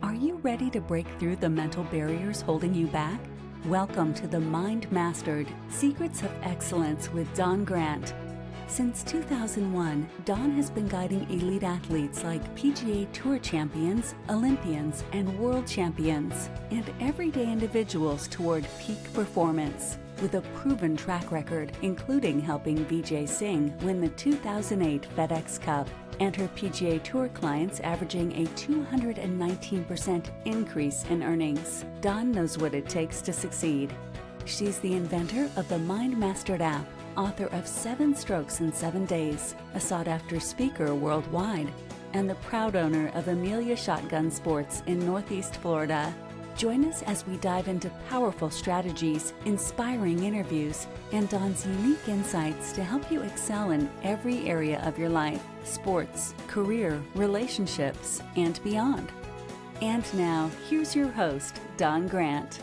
Are you ready to break through the mental barriers holding you back? Welcome to the Mind Mastered Secrets of Excellence with Dawn Grant. Since 2001, Dawn has been guiding elite athletes like PGA Tour champions, Olympians, and world champions, and everyday individuals toward peak performance. With a proven track record, including helping Vijay Singh win the 2008 FedEx Cup, and her PGA Tour clients averaging a 219% increase in earnings. Dawn knows what it takes to succeed. She's the inventor of the Mind Mastered app, author of 7 Strokes in 7 Days, a sought-after speaker worldwide, and the proud owner of Amelia Shotgun Sports in Northeast Florida. Join us as we dive into powerful strategies, inspiring interviews, and Dawn's unique insights to help you excel in every area of your life, sports, career, relationships, and beyond. And now, here's your host, Dawn Grant.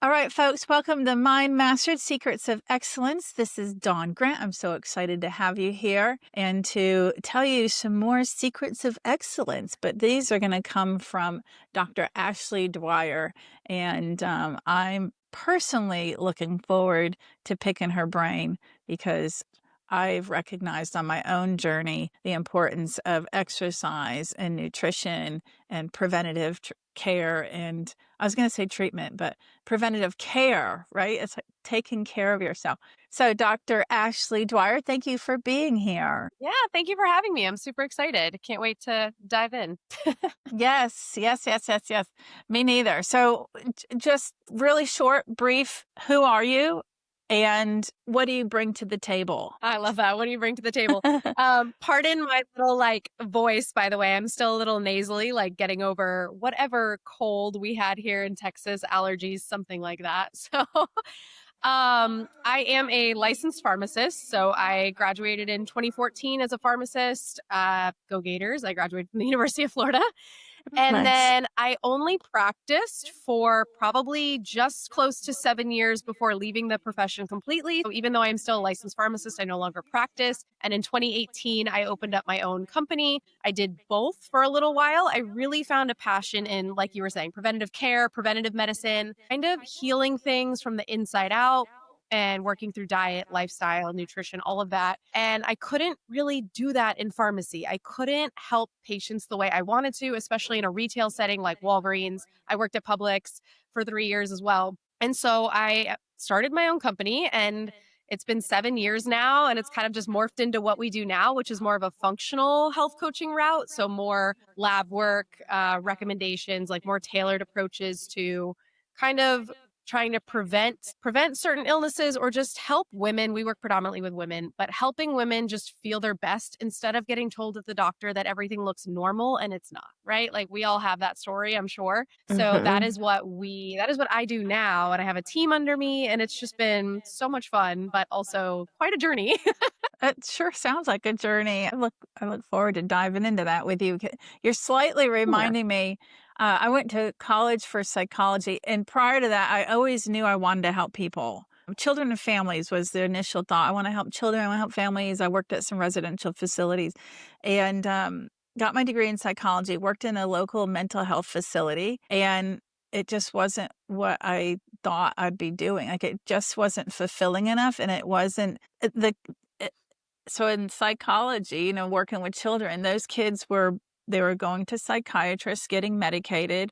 All right, folks, welcome to Mind Mastered Secrets of Excellence. This is Dawn Grant. I'm so excited to have you here and to tell you some more secrets of excellence. But these are going to come from Dr. Ashley Dwyer. And I'm personally looking forward to picking her brain because I've recognized on my own journey the importance of exercise and nutrition and preventative care, and I was going to say treatment, but preventative care, right? It's like taking care of yourself. So Dr. Ashley Dwyer, thank you for being here. Yeah, thank you for having me. I'm super excited. Can't wait to dive in. Yes. Me neither. So just really short, brief, who are you? And what do you bring to the table? I love that. What do you bring to the table? Pardon my little voice, by the way. I'm still a little nasally, getting over whatever cold we had here in Texas, allergies, something like that. So I am a licensed pharmacist. So I graduated in 2014 as a pharmacist. Go Gators. I graduated from the University of Florida. And then I only practiced for probably just close to 7 years before leaving the profession completely. So even though I'm still a licensed pharmacist, I no longer practice. And in 2018, I opened up my own company. I did both for a little while. I really found a passion in, like you were saying, preventative care, preventative medicine, kind of healing things from the inside out, and working through diet, lifestyle, nutrition, all of that. And I couldn't really do that in pharmacy. I couldn't help patients the way I wanted to, especially in a retail setting like Walgreens. I worked at Publix for 3 years as well. And so I started my own company, and it's been 7 years now, and it's kind of just morphed into what we do now, which is more of a functional health coaching route. So more lab work, recommendations, more tailored approaches to kind of trying to prevent certain illnesses or just help women. We work predominantly with women, but helping women just feel their best instead of getting told at the doctor that everything looks normal and it's not, right? We all have that story, I'm sure. So that is what I do now. And I have a team under me, and it's just been so much fun, but also quite a journey. It sure sounds like a journey. I look forward to diving into that with you. You're slightly reminding me. I went to college for psychology, and prior to that, I always knew I wanted to help people. Children and families was the initial thought. I want to help children. I want to help families. I worked at some residential facilities, and got my degree in psychology. Worked in a local mental health facility, and it just wasn't what I thought I'd be doing. It just wasn't fulfilling enough, and it wasn't So in psychology, working with children, those kids were going to psychiatrists, getting medicated.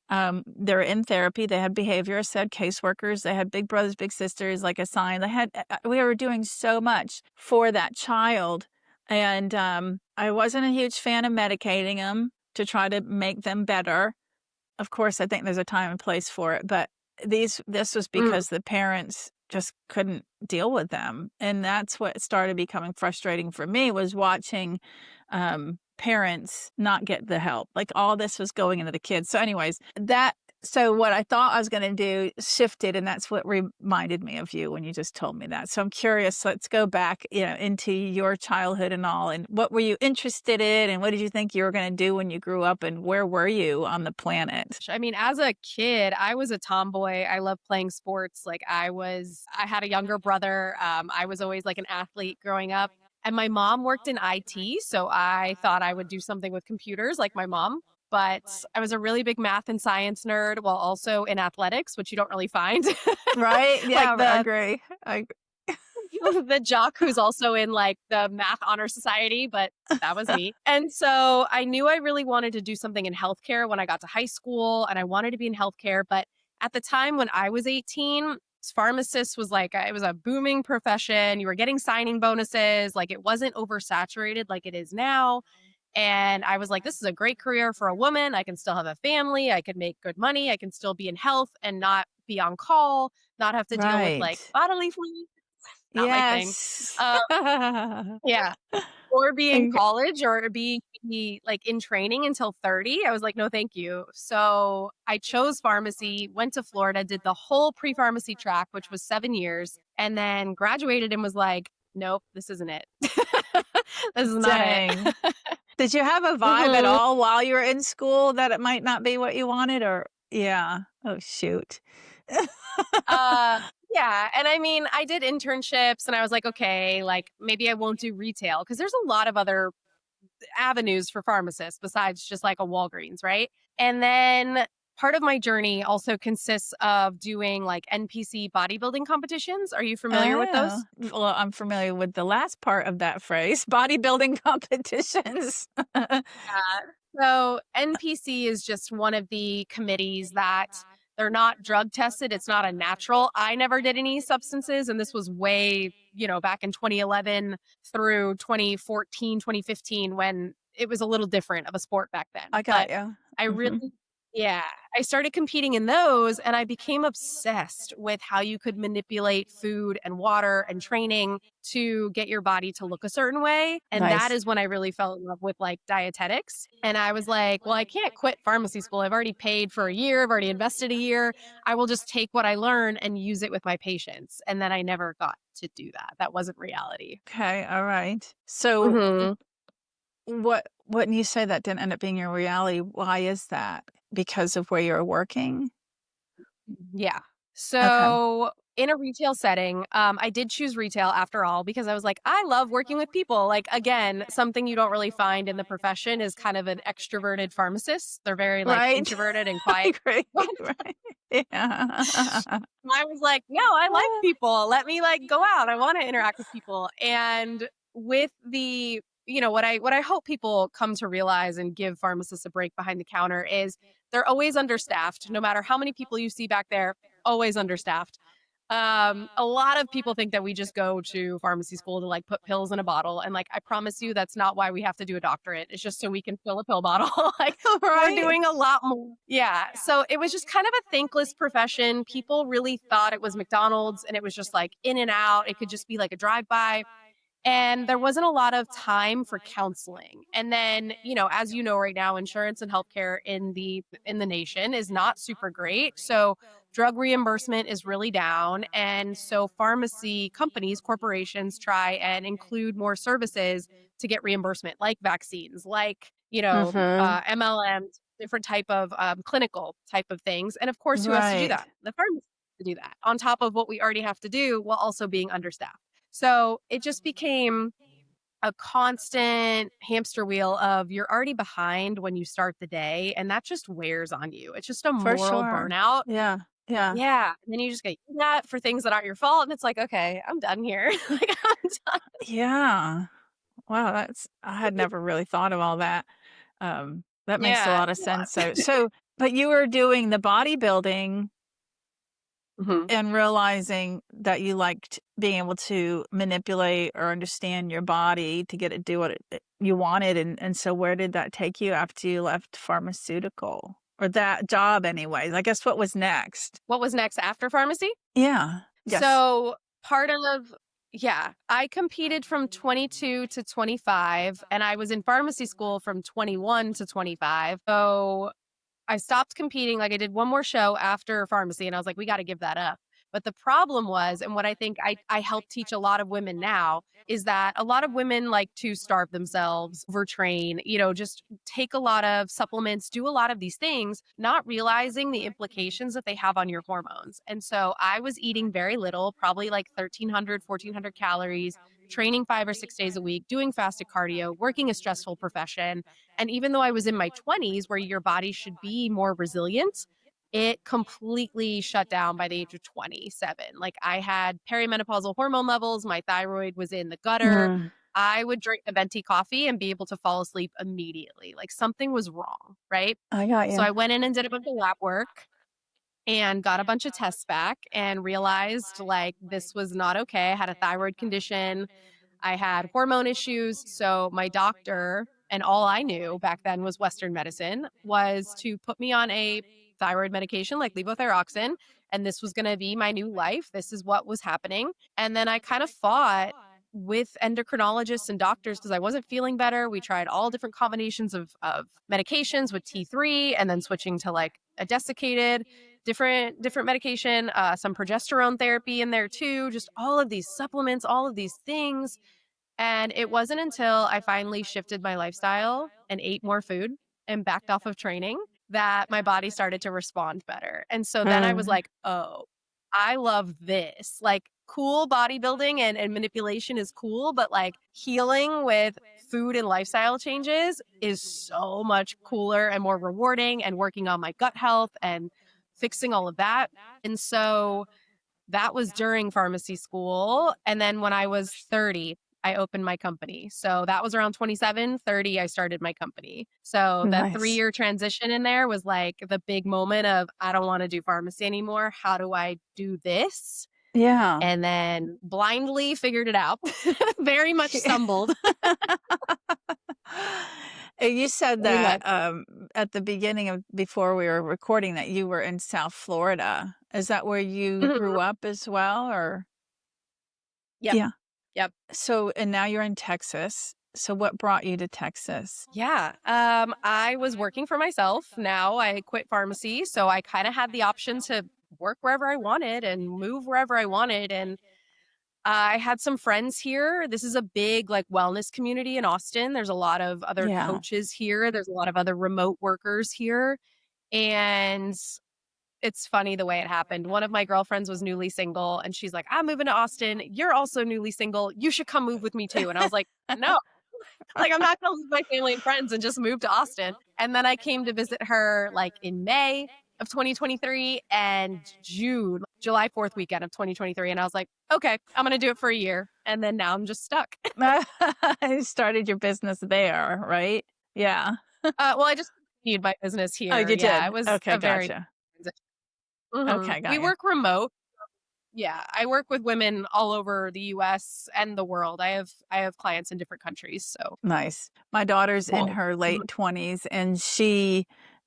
They're in therapy. They had behaviorists, they had caseworkers, they had big brothers, big sisters, assigned. We were doing so much for that child. And I wasn't a huge fan of medicating them to try to make them better. Of course, I think there's a time and place for it, but this was because the parents just couldn't deal with them. And that's what started becoming frustrating for me, was watching parents not get the help. All this was going into the kids. So anyways, that So what I thought I was going to do shifted, and that's what reminded me of you when you just told me that. So I'm curious, let's go back, into your childhood and all, and what were you interested in, and what did you think you were going to do when you grew up, and where were you on the planet? I mean, as a kid, I was a tomboy. I loved playing sports. Like I had a younger brother. I was always like an athlete growing up. And my mom worked in IT. So I thought I would do something with computers like my mom. But I was a really big math and science nerd while also in athletics, which you don't really find. Right? Like Yeah, I agree. the jock who's also in like the math honor society, but that was me. And so I knew I really wanted to do something in healthcare when I got to high school, and I wanted to be in healthcare. But at the time when I was 18, pharmacist was like, it was a booming profession. You were getting signing bonuses. Like it wasn't oversaturated like it is now. And I was like, this is a great career for a woman. I can still have a family. I can make good money. I can still be in health and not be on call, not have to deal with like Right. bodily fluids. Not my thing. Yes. Yeah. Or be in And- college or be like in training until 30. I was like, no, thank you. So I chose pharmacy, went to Florida, did the whole pre-pharmacy track, which was 7 years, and then graduated and was like, nope, this isn't it. This is not it. Dang. Did you have a vibe at Mhm. all while you were in school that it might not be what you wanted, or yeah. Oh shoot. Uh, yeah. And I mean, I did internships and I was like, okay, like maybe I won't do retail because there's a lot of other avenues for pharmacists besides just like a Walgreens, right? And then part of my journey also consists of doing like NPC bodybuilding competitions. Are you familiar with Oh, those? well, I'm familiar with the last part of that phrase, bodybuilding competitions. Yeah. So NPC is just one of the committees that they're not drug tested. It's not a natural. I never did any substances. And this was way, back in 2011 through 2014, 2015, when it was a little different of a sport back then. I got But you. I Mhm. really, yeah, I started competing in those and I became obsessed with how you could manipulate food and water and training to get your body to look a certain way. And that Nice. is when I really fell in love with like dietetics. And I was like, well, I can't quit pharmacy school. I've already paid for a year, I've already invested a year. I will just take what I learn and use it with my patients. And then I never got to do that. That wasn't reality. Okay. All right. So Mhm. what when you say that didn't end up being your reality, why is that? Because of where you're working? Yeah. Okay. So in a retail setting, I did choose retail after all because I was like, I love working with people. Like, again, something you don't really find in the profession is kind of an extroverted pharmacist. They're very like Right? introverted and I quiet. agree. Right. Yeah. I was like, no, I like people. Let me like go out. I want to interact with people. And with the, what I hope people come to realize and give pharmacists a break behind the counter is they're always understaffed. No matter how many people you see back there, always understaffed. A lot of people think that we just go to pharmacy school to like put pills in a bottle. And like, I promise you, that's not why we have to do a doctorate. It's just so we can fill a pill bottle. Like, we're Right. doing a lot more. Yeah. So it was just kind of a thankless profession. People really thought it was McDonald's and it was just like in and out. It could just be like a drive by. And there wasn't a lot of time for counseling. And then, as you know right now, insurance and healthcare in the nation is not super great. So drug reimbursement is really down. And so pharmacy companies, corporations try and include more services to get reimbursement, like vaccines, like, Mhm. MLMs, different type of clinical type of things. And of course, who has to do Right. that? The pharmacy has to do that on top of what we already have to do while also being understaffed. So it just became a constant hamster wheel of you're already behind when you start the day, and that just wears on you. It's just a For moral sure. burnout. Yeah. Yeah. Yeah. And then you just get yelled at for things that aren't your fault. And it's like, okay, I'm done here. Like, I'm done. Yeah. Wow, that's I had never really thought of all that. That makes a Yeah. lot of It's a sense. lot. So, but you were doing the bodybuilding Mhm. and realizing that you liked being able to manipulate or understand your body to get it do what you wanted. And so where did that take you after you left pharmaceutical or that job anyways? I guess what was next? What was next after pharmacy? Yeah. Yes. So part of yeah, I competed from 22 to 25 and I was in pharmacy school from 21 to 25. So I stopped competing. Like I did one more show after pharmacy and I was like, we got to give that up. But the problem was, and what I think I help teach a lot of women now is that a lot of women like to starve themselves, overtrain, just take a lot of supplements, do a lot of these things, not realizing the implications that they have on your hormones. And so I was eating very little, probably like 1,300, 1,400 calories, training 5 or 6 days a week, doing fasted cardio, working a stressful profession. And even though I was in my 20s, where your body should be more resilient, it completely shut down by the age of 27. Like I had perimenopausal hormone levels, my thyroid was in the gutter. Mm, I would drink a venti coffee and be able to fall asleep immediately. Like something was wrong, right? I got So you. I went in and did a bunch of lab work and got a bunch of tests back and realized like this was not okay. I had a thyroid condition. I had hormone issues. So my doctor, and all I knew back then was Western medicine, was to put me on a thyroid medication like levothyroxine. And this was going to be my new life. This is what was happening. And then I kind of fought with endocrinologists and doctors because I wasn't feeling better. We tried all different combinations of medications with T3 and then switching to like a desiccated different medication, some progesterone therapy in there too, just all of these supplements, all of these things. And it wasn't until I finally shifted my lifestyle and ate more food and backed off of training that my body started to respond better. And so then I was Mm, like, oh, I love this. Like cool bodybuilding and manipulation is cool, but like healing with food and lifestyle changes is so much cooler and more rewarding, and working on my gut health and fixing all of that. And so that was during pharmacy school. And then when I was 30, I opened my company. So that was around 27, 30, I started my company. So that nice. 3 year transition in there was like the big moment of, I don't want to do pharmacy anymore. How do I do this? Yeah. And then blindly figured it out, very much stumbled. You said Very much. that at the beginning of before we were recording that you were in South Florida. Is that where you Mhm. grew up as well, or? Yep. Yeah. Yep. So, and now you're in Texas. So, what brought you to Texas? Yeah. I was working for myself. Now I quit pharmacy. So I kind of had the option to work wherever I wanted and move wherever I wanted. And I had some friends here. This is a big like wellness community in Austin. There's a lot of other Yeah. coaches here. There's a lot of other remote workers here. And it's funny the way it happened. One of my girlfriends was newly single and she's like, I'm moving to Austin. You're also newly single. You should come move with me too. And I was like, no, like, I'm not gonna leave my family and friends and just move to Austin. And then I came to visit her like in May of 2023 and July 4th weekend of 2023. And I was like, okay, I'm gonna do it for a year. And then now I'm just stuck. You started your business there, right? Yeah. Well, I just continued my business Oh, here. you Yeah, did? it was Okay, a very gotcha. Mhm. Okay, We got you. work remote. Yeah, I work with women all over the US and the world. I have clients in different countries, so Nice. My daughter's in well, her mhm. late 20s and she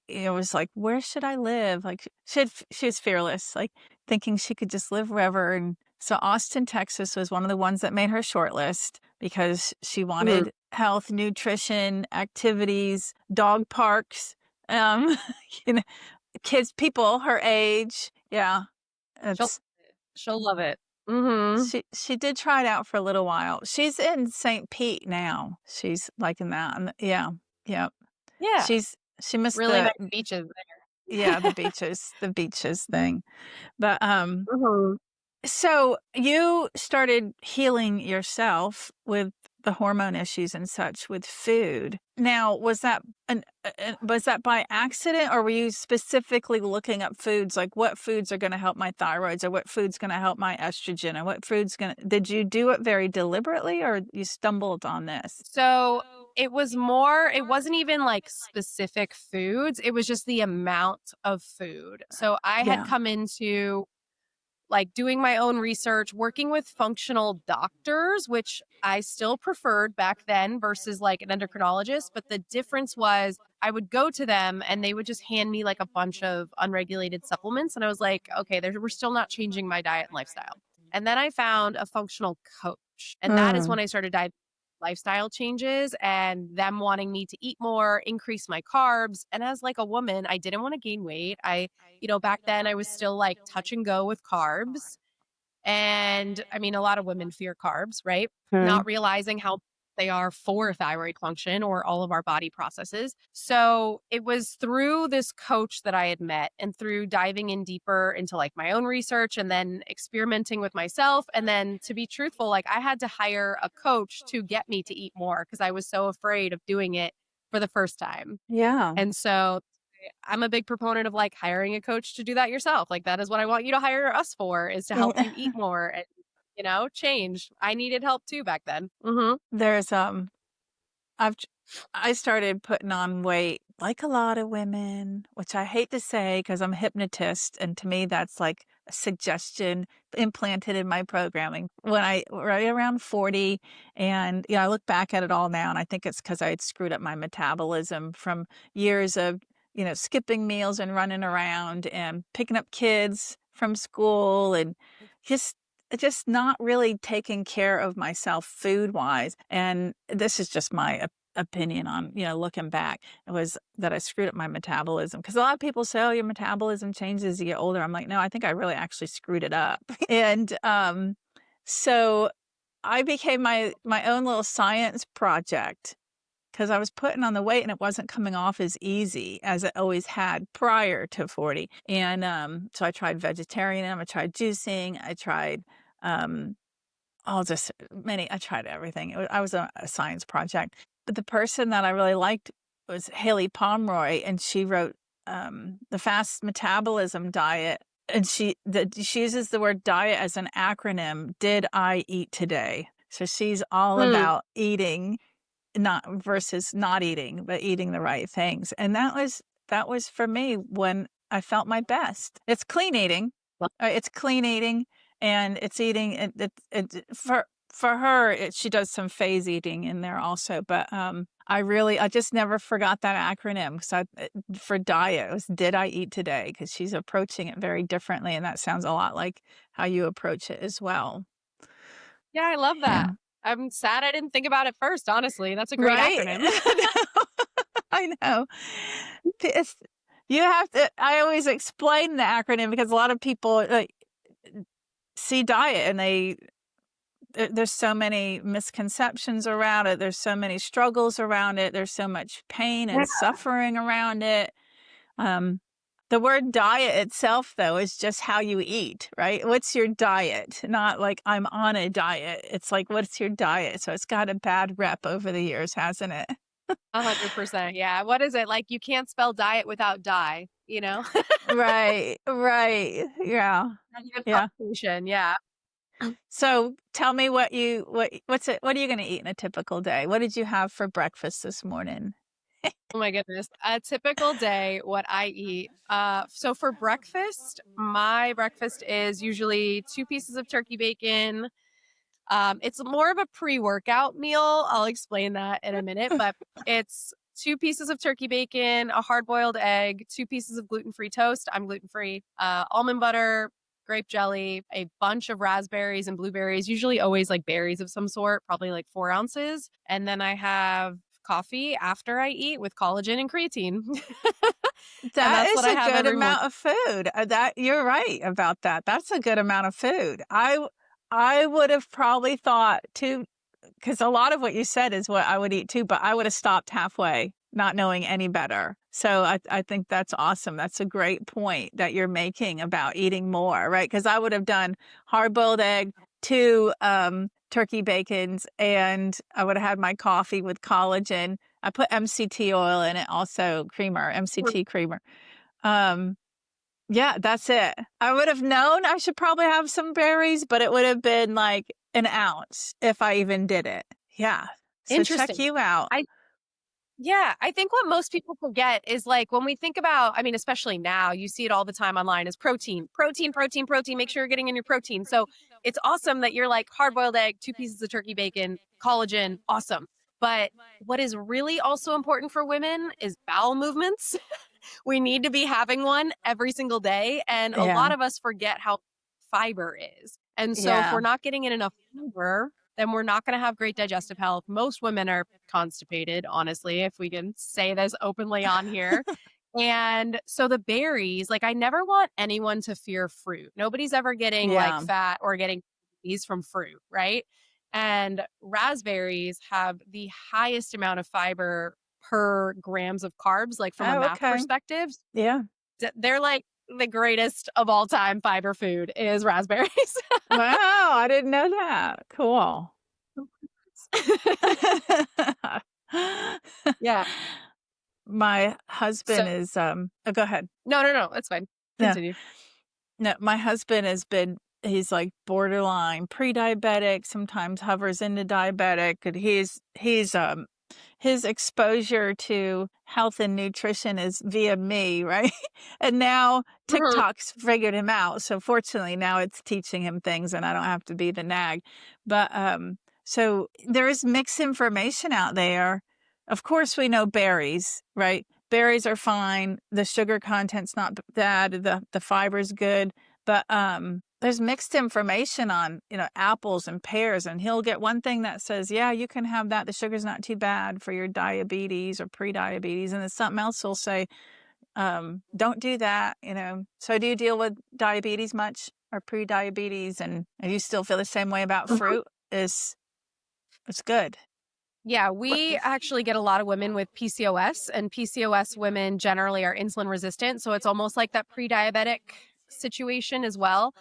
was like, "Where should I live?" Like she was fearless, like thinking she could just live wherever. And so Austin, Texas was one of the ones that made her shortlist because she Mhm. wanted health, nutrition, activities, dog parks, um, you know, kids, people her age. Yeah. She'll It's she'll love it. Mhm. she did try it out for a little while. She's in St. Pete now. She's liking that. And yeah. Yeah. Yeah. She missed Really nice beaches yeah, there. the beaches thing. But, Mhm. so you started healing yourself with the hormone issues and such with food. Now, was that by accident, or were you specifically looking up foods, like what foods are gonna help my thyroids, or what food's gonna help my estrogen, or what food's gonna did you do it very deliberately, or you stumbled on this? So, it wasn't even, like, specific foods, it was just the amount of food. So, I had Yeah. come into like doing my own research, working with functional doctors, which I still preferred back then versus like an endocrinologist. But the difference was I would go to them and they would just hand me like a bunch of unregulated supplements. And I was like, okay, we're still not changing my diet and lifestyle. And then I found a functional coach. And that is Mm. when I started diving. lifestyle changes and them wanting me to eat more, increase my carbs. And as like a woman, I didn't want to gain weight. Back then I was still like touch and go with carbs. And I mean, a lot of women fear carbs, right? Not realizing how they are for thyroid function or all of our body processes. So it was through this coach that I had met and through diving in deeper into like my own research and then experimenting with myself. And then to be truthful, like I had to hire a coach to get me to eat more because I was so afraid of doing it for the first time. Yeah. And so I'm a big proponent of like hiring a coach to do that yourself. Like that is what I want you to hire us for, is to help you eat more and, change. I needed help too back then. There's I started putting on weight like a lot of women, which I hate to say because I'm a hypnotist, and to me that's like a suggestion implanted in my programming when I right around 40. And I look back at it all now, and I think it's because I had screwed up my metabolism from years of skipping meals and running around and picking up kids from school and just not really taking care of myself food wise. And this is just my opinion on, looking back. It was that I screwed up my metabolism, because a lot of people say, oh, your metabolism changes as you get older. I'm like, no, I think I really actually screwed it up. And so I became my own little science project, because I was putting on the weight and it wasn't coming off as easy as it always had prior to 40. And so I tried vegetarian, I tried juicing, I tried I tried everything. I was a science project. But the person that I really liked was Haley Pomeroy, and she wrote the Fast Metabolism Diet. And she uses the word diet as an acronym. Did I eat today? So she's all about eating, not versus not eating, but eating the right things. And that was for me when I felt my best. It's clean eating. It's clean eating, and it's eating. For her, she does some phase eating in there also. But I just never forgot that acronym. So for diet, it was "Did I eat today?" Because she's approaching it very differently, and that sounds a lot like how you approach it as well. Yeah, I love that. Yeah. I'm sad I didn't think about it first, honestly. That's a great Right? acronym. I know. You have to, I always explain the acronym because a lot of people see diet and there's so many misconceptions around it. There's so many struggles around it. There's so much pain and suffering around it. The word diet itself, though, is just how you eat, right? What's your diet? Not like I'm on a diet. It's like, what's your diet? So it's got a bad rep over the years, hasn't it? 100%. Yeah. What is it? Like you can't spell diet without die, Right. Yeah. Yeah. Punctuation. Yeah. So tell me what are you going to eat in a typical day? What did you have for breakfast this morning? Oh my goodness. A typical day, what I eat. So for breakfast, my breakfast is usually 2 pieces of turkey bacon. It's more of a pre-workout meal. I'll explain that in a minute, but it's 2 pieces of turkey bacon, a hard-boiled egg, 2 pieces of gluten-free toast. I'm gluten-free. Almond butter, grape jelly, a bunch of raspberries and blueberries, usually always like berries of some sort, probably like 4 ounces. And then I have coffee after I eat with collagen and creatine. That is what I a have good every amount morning. of food. That you're right about that. That's a good amount of food. I would have probably thought too, because a lot of what you said is what I would eat too, but I would have stopped halfway, not knowing any better. So I think that's awesome. That's a great point that you're making about eating more, right? Because I would have done hard-boiled egg, 2 turkey bacons, and I would have had my coffee with collagen. I put MCT oil in it, also creamer, MCT creamer. Yeah, that's it. I would have known I should probably have some berries, but it would have been like an ounce if I even did it. Yeah. So check Interesting. you out. I think what most people forget is like when we think about, I mean, especially now, you see it all the time online is protein, protein, protein, protein. Make sure you're getting in your protein. So it's awesome that you're like hard boiled egg, 2 pieces of turkey bacon, collagen. Awesome. But what is really also important for women is bowel movements. We need to be having one every single day. And a lot Yeah. of us forget how fiber is. And so if Yeah. we're not getting in enough fiber, then we're not going to have great digestive health. Most women are constipated, honestly, if we can say this openly on here. And so the berries, like I never want anyone to fear fruit. Nobody's ever getting like fat or getting these from fruit, right? And raspberries have the highest amount of fiber per grams of carbs, like from a math perspective. Yeah. They're like the greatest of all time fiber food is raspberries. Wow, I didn't know that. Cool. Yeah. My husband is go ahead. No, that's fine. Continue. No, my husband he's like borderline pre-diabetic, sometimes hovers into diabetic, and he's his exposure to health and nutrition is via me, right? And now TikTok's figured him out. So fortunately now it's teaching him things and I don't have to be the nag. But so there is mixed information out there. Of course we know berries, right? Berries are fine. The sugar content's not bad. The fiber's good. But there's mixed information on, apples and pears, and he'll get one thing that says, yeah, you can have that. The sugar's not too bad for your diabetes or pre-diabetes. And then something else will say, don't do that, So do you deal with diabetes much or pre-diabetes? And you still feel the same way about fruit? It's good. Yeah, we actually get a lot of women with PCOS, and PCOS women generally are insulin resistant. So it's almost like that pre-diabetic situation as well.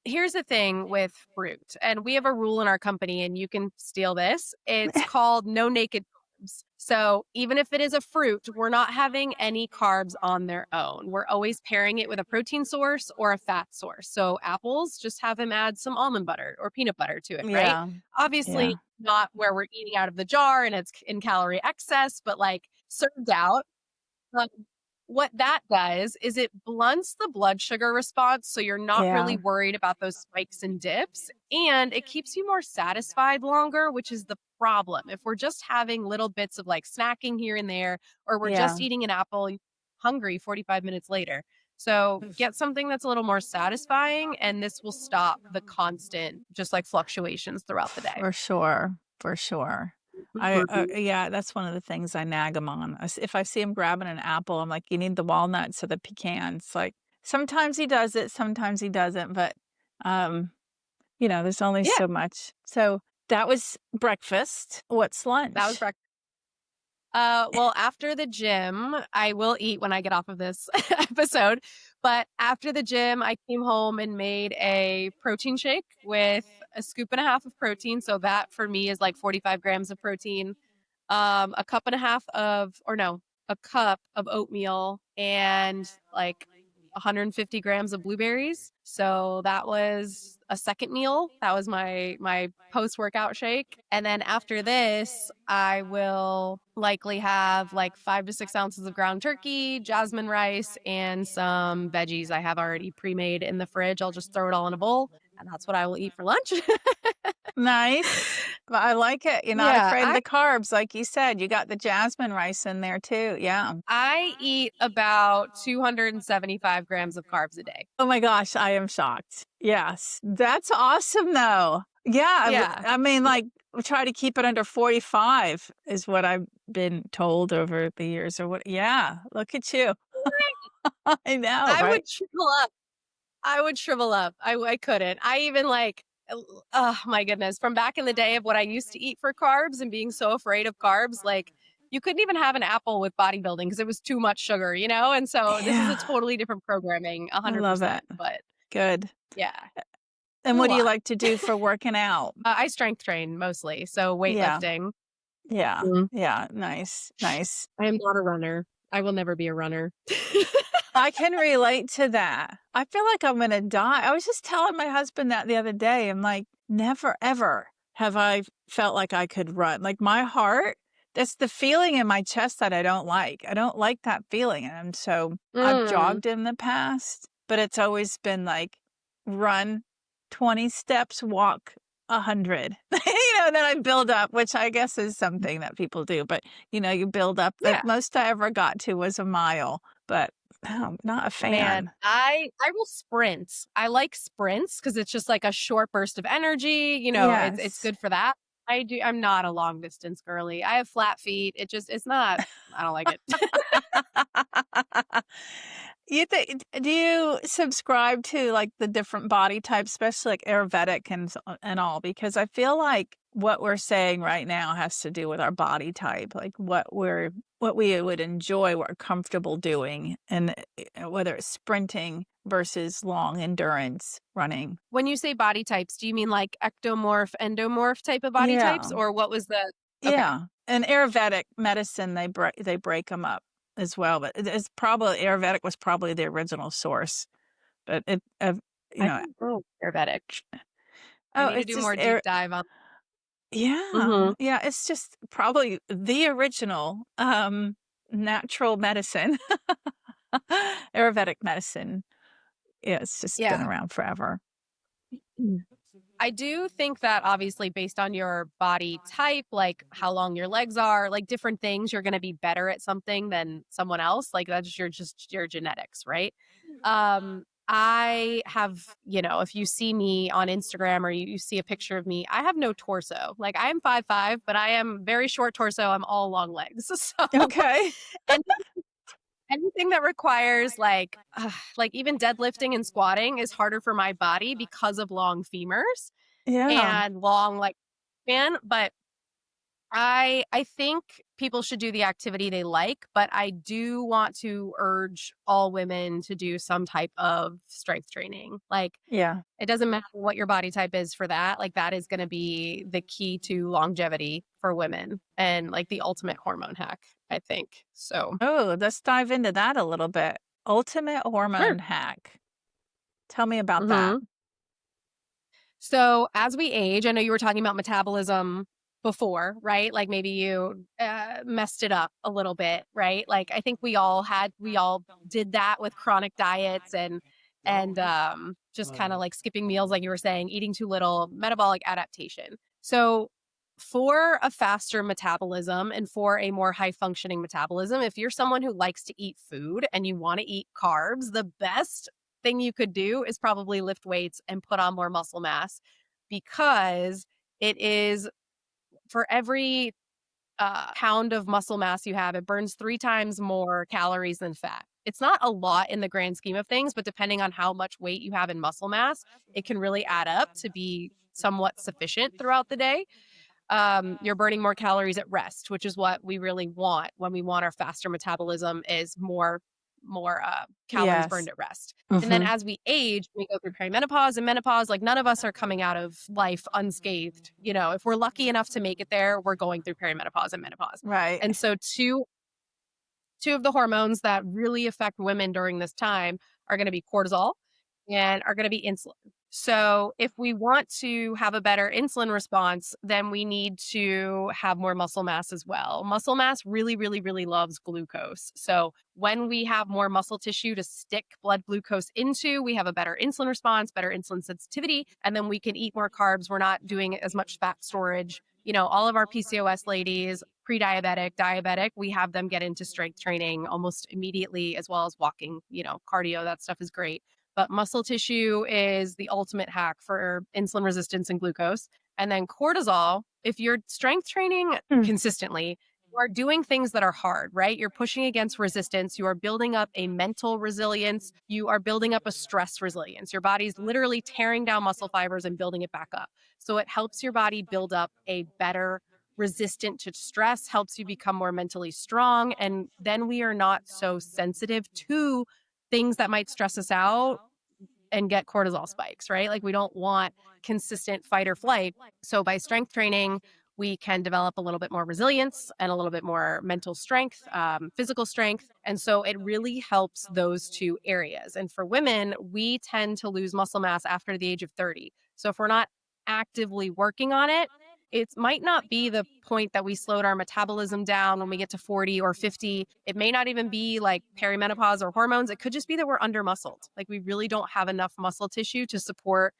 Here's the thing with fruit, and we have a rule in our company, and you can steal this. It's called no naked carbs. So even if it is a fruit, we're not having any carbs on their own. We're always pairing it with a protein source or a fat source. So apples, just have them add some almond butter or peanut butter to it, right? Obviously not where we're eating out of the jar and it's in calorie excess, but like served out. What that does is it blunts the blood sugar response. So you're not really worried about those spikes and dips, and it keeps you more satisfied longer, which is the problem. If we're just having little bits of like snacking here and there, or we're just eating an apple, you're hungry 45 minutes later. So get something that's a little more satisfying, and this will stop the constant just like fluctuations throughout the day. For sure. That's one of the things I nag him on. If I see him grabbing an apple, I'm like, you need the walnuts or the pecans. Like sometimes he does it, sometimes he doesn't, but there's only so much. So that was breakfast. What's lunch? That was breakfast. Well, after the gym, I will eat when I get off of this episode. But after the gym, I came home and made a protein shake with a scoop and a half of protein. So that for me is like 45 grams of protein, a cup of oatmeal, and like 150 grams of blueberries. So that was a second meal. That was my post-workout shake. And then after this, I will likely have like 5 to 6 ounces of ground turkey, jasmine rice, and some veggies I have already pre-made in the fridge. I'll just throw it all in a bowl, and that's what I will eat for lunch. Nice. I like it. You're not afraid of the carbs. Like you said, you got the jasmine rice in there too. Yeah. I eat about 275 grams of carbs a day. Oh my gosh, I am shocked. Yes. That's awesome though. Yeah. I mean, like, we try to keep it under 45 is what I've been told over the years or what. Yeah. Look at you. I know. I would shrivel up. I couldn't. I even like, oh my goodness, from back in the day of what I used to eat for carbs and being so afraid of carbs, like you couldn't even have an apple with bodybuilding because it was too much sugar, And so this is a totally different programming, 100%. I love it. But good. Yeah. And what do you like to do for working out? I strength train mostly. So weightlifting. Yeah. Yeah. Nice. I am not a runner. I will never be a runner. I can relate to that. I feel like I'm going to die. I was just telling my husband that the other day. I'm like, never, ever have I felt like I could run. Like my heart, that's the feeling in my chest that I don't like. I don't like that feeling. And so I've jogged in the past, but it's always been like run 20 steps, walk 100, then I build up, which I guess is something that people do, but you build up. The most I ever got to was a mile, but Oh, not a Man, fan. I will sprint. I like sprints because it's just like a short burst of energy, it's Yes. good for that. I'm not a long distance girly. I have flat feet. It's not I don't like it. Do you subscribe to, like, the different body types, especially, like, Ayurvedic and all? Because I feel like what we're saying right now has to do with our body type, like, what we would enjoy, what we're comfortable doing, and, whether it's sprinting versus long endurance running. When you say body types, do you mean like ectomorph, endomorph type of body types, Yeah. or what was the Okay. Yeah, and Ayurvedic medicine, they break them up as well, but it's probably Ayurvedic was probably the original source, but you I know don't know Ayurvedic. I oh, need to it's do just more deep dive on yeah, Mhm. yeah, it's just probably the original, natural medicine. Ayurvedic medicine, yeah, it's just been Yeah. around forever. I do think that obviously based on your body type, like how long your legs are, like different things, you're going to be better at something than someone else. Like that's just your genetics, right? I have, if you see me on Instagram or you see a picture of me, I have no torso. Like I am 5'5", but I am very short torso. I'm all long legs. So Okay. and anything that requires like even deadlifting and squatting is harder for my body because of long femurs Yeah. and long like span, but I think people should do the activity they like, but I do want to urge all women to do some type of strength training. Like Yeah. it doesn't matter what your body type is for that. Like that is going to be the key to longevity for women and like the ultimate hormone hack, I think. So, Oh, let's dive into that a little bit. Ultimate sure. hormone hack. Tell me about that. Mhm. So as we age, I know you were talking about metabolism before, right? Like maybe you messed it up a little bit, right? Like I think we all did that with chronic diets and just kind of like skipping meals, like you were saying, eating too little, metabolic adaptation. So for a faster metabolism and for a more high functioning metabolism, if you're someone who likes to eat food and you want to eat carbs, the best thing you could do is probably lift weights and put on more muscle mass because it is for every pound of muscle mass you have, it burns 3 times more calories than fat. It's not a lot in the grand scheme of things, but depending on how much weight you have in muscle mass, it can really add up to be somewhat sufficient throughout the day. You're burning more calories at rest, which is what we really want when we want our faster metabolism is more calories burned Yes. at rest. And then Mhm. as we age, we go through perimenopause and menopause. Like none of us are coming out of life unscathed. If we're lucky enough to make it there, we're going through perimenopause and menopause. Right. And so two of the hormones that really affect women during this time are going to be cortisol and are going to be insulin. So, if we want to have a better insulin response, then we need to have more muscle mass as well. Muscle mass really, really, really loves glucose. So, when we have more muscle tissue to stick blood glucose into, we have a better insulin response, better insulin sensitivity, and then we can eat more carbs. We're not doing as much fat storage. All of our PCOS ladies, pre-diabetic, diabetic, we have them get into strength training almost immediately, as well as walking, cardio. That stuff is great. But muscle tissue is the ultimate hack for insulin resistance and glucose. And then cortisol, if you're strength training Mm. consistently, you are doing things that are hard, right? You're pushing against resistance. You are building up a mental resilience. You are building up a stress resilience. Your body's literally tearing down muscle fibers and building it back up. So it helps your body build up a better resistant to stress, helps you become more mentally strong. And then we are not so sensitive to things that might stress us out and get cortisol spikes, right? Like we don't want consistent fight or flight. So by strength training, we can develop a little bit more resilience and a little bit more mental strength, physical strength. And so it really helps those two areas. And for women, we tend to lose muscle mass after the age of 30. So if we're not actively working on it, it might not be the point that we slowed our metabolism down when we get to 40 or 50. It may not even be like perimenopause or hormones. It could just be that we're under muscled. Like we really don't have enough muscle tissue to support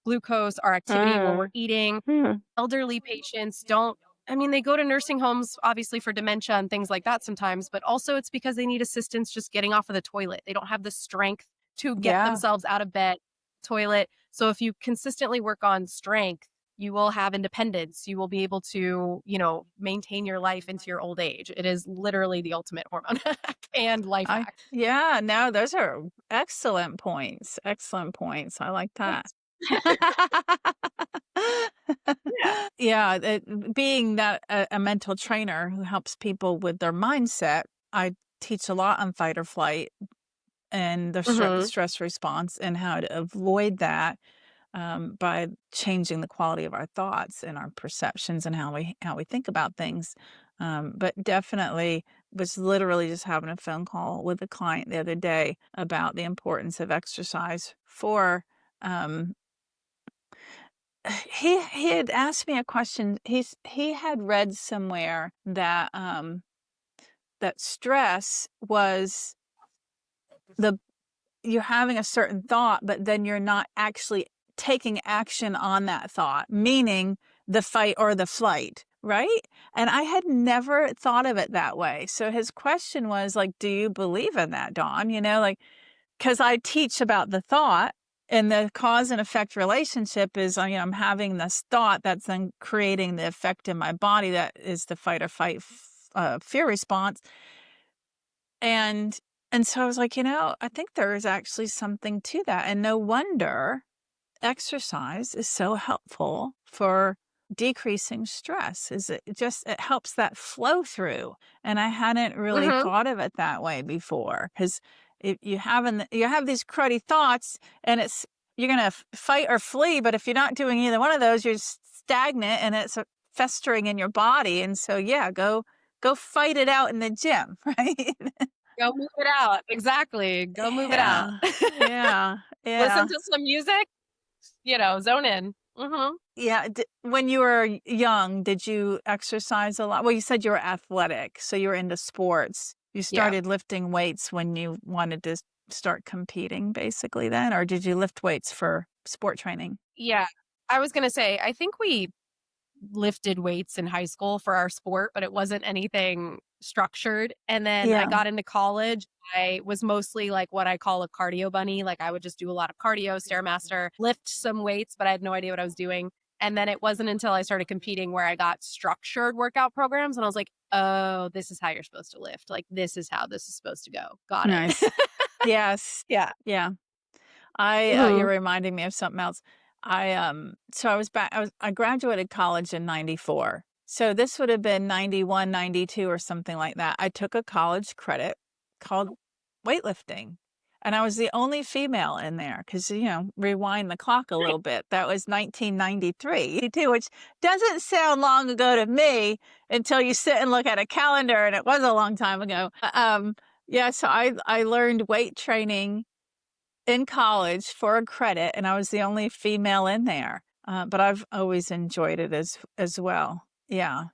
glucose, our activity when we're eating. Mm. Elderly patients don't I mean, they go to nursing homes, obviously, for dementia and things like that sometimes, but also it's because they need assistance just getting off of the toilet. They don't have the strength to get Yeah. themselves out of bed, toilet. So if you consistently work on strength, you will have independence. You will be able to, maintain your life into your old age. It is literally the ultimate hormone hack and life hack. Yeah, no, those are excellent points. Excellent points. I like that. Thanks. Yeah. Yeah, being that a mental trainer who helps people with their mindset, I teach a lot on fight or flight and the Mhm. stress response and how to avoid that by changing the quality of our thoughts and our perceptions and how we think about things. But definitely was literally just having a phone call with a client the other day about the importance of exercise for um, he had asked me a question. He had read somewhere that that stress was the you're having a certain thought, but then you're not actually taking action on that thought, meaning the fight or the flight, right? And I had never thought of it that way. So his question was like, do you believe in that, Dawn? Like, because I teach about the thought and the cause and effect relationship is, I'm having this thought that's then creating the effect in my body that is the fight or fight fear response. And so I was like, I think there is actually something to that. And no wonder exercise is so helpful for decreasing stress. It helps that flow through. And I hadn't really Mhm. thought of it that way before because you have these cruddy thoughts and you're going to fight or flee. But if you're not doing either one of those, you're stagnant and it's festering in your body. And so, yeah, go fight it out in the gym, right? Go move it out. Exactly. Go move it out. Yeah. Yeah. Listen Yeah. to some music, zone in. Mhm. Yeah. When you were young, did you exercise a lot? Well, you said you were athletic, so you were into sports. You Yeah. started lifting weights when you wanted to start competing, basically, then, or did you lift weights for sport training? Yeah. I was gonna say, I think we lifted weights in high school for our sport, but it wasn't anything structured. And then I Yeah. got into college. I was mostly like what I call a cardio bunny. Like I would just do a lot of cardio, stairmaster, lift some weights, but I had no idea what I was doing. And then it wasn't until I started competing where I got structured workout programs and I was like, oh, this is how you're supposed to lift. Like this is how this is supposed to go. Got Nice. it. Yes. Yeah. Yeah. You're Mhm. reminding me of something else. So I graduated college in 94. So this would have been 91, 92 or something like that. I took a college credit called weightlifting. And I was the only female in there because, rewind the clock a little bit. That was 1993, which doesn't sound long ago to me until you sit and look at a calendar, and it was a long time ago. Yeah, so I learned weight training in college for a credit, and I was the only female in there. But I've always enjoyed it as well. Yeah,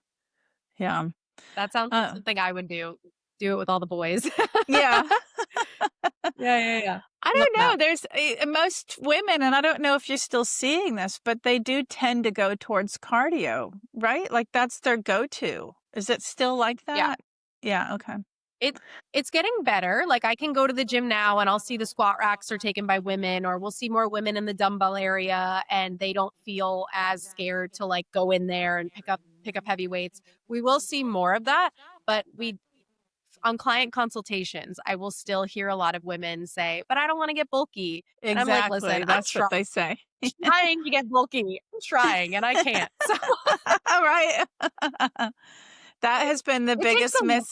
yeah, That sounds like uh, something I would do. Do it with all the boys. yeah. Yeah, yeah, yeah. I Love don't know. that. There's most women, and I don't know if you're still seeing this, but they do tend to go towards cardio, right? Like that's their go-to. Is it still like Yeah. that? Yeah. Okay. It it's getting better. Like I can go to the gym now and I'll see the squat racks are taken by women or we'll see more women in the dumbbell area and they don't feel as scared to like go in there and pick up heavy weights. We will see more of that, but we on client consultations, I will still hear a lot of women say, "But I don't want to get bulky." And I'm like, "Listen, Exactly. That's what they say. trying to get bulky. I'm trying and I can't." So All right. That has been the it takes biggest a lot.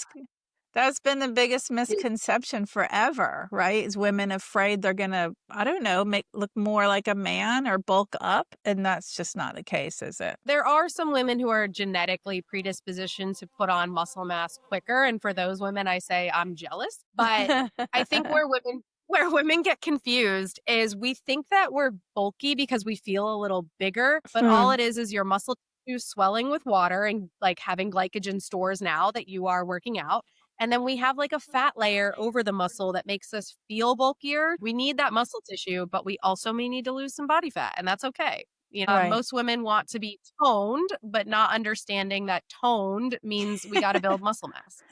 that's been the biggest misconception forever, right? Is women afraid they're gonna, I don't know, look more like a man or bulk up, and that's just not the case, is it? There are some women who are genetically predispositioned to put on muscle mass quicker. And for those women, I say I'm jealous. But I think where women get confused is we think that we're bulky because we feel a little bigger, but all Hmm. it is your muscle tissue swelling with water and like having glycogen stores now that you are working out. And then we have like a fat layer over the muscle that makes us feel bulkier. We need that muscle tissue, but we also may need to lose some body fat, and that's okay. Right. Most women want to be toned, but not understanding that toned means we got to build muscle mass.